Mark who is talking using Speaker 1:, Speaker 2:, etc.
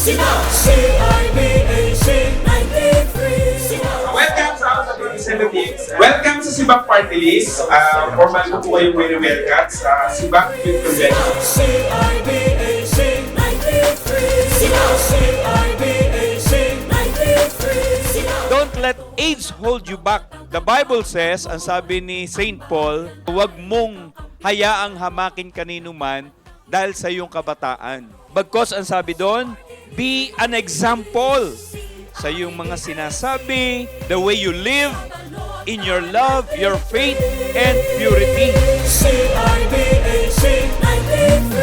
Speaker 1: CIBAC 93.
Speaker 2: Welcome sa House of Representatives. Welcome sa Sibak Party List. Formal ko po kayong welcome sa Sibak Youth Convention.
Speaker 1: CIBAC 93. CIBAC 93.
Speaker 3: Don't let age hold you back. The Bible says, ang sabi ni Saint Paul, huwag mong hayaang hamakin kanino man dahil sa iyong kabataan. Bagkos ang sabi doon, be an example sa iyong mga sinasabi, the way you live, in your love, your faith, and purity.
Speaker 1: CIBAC 93.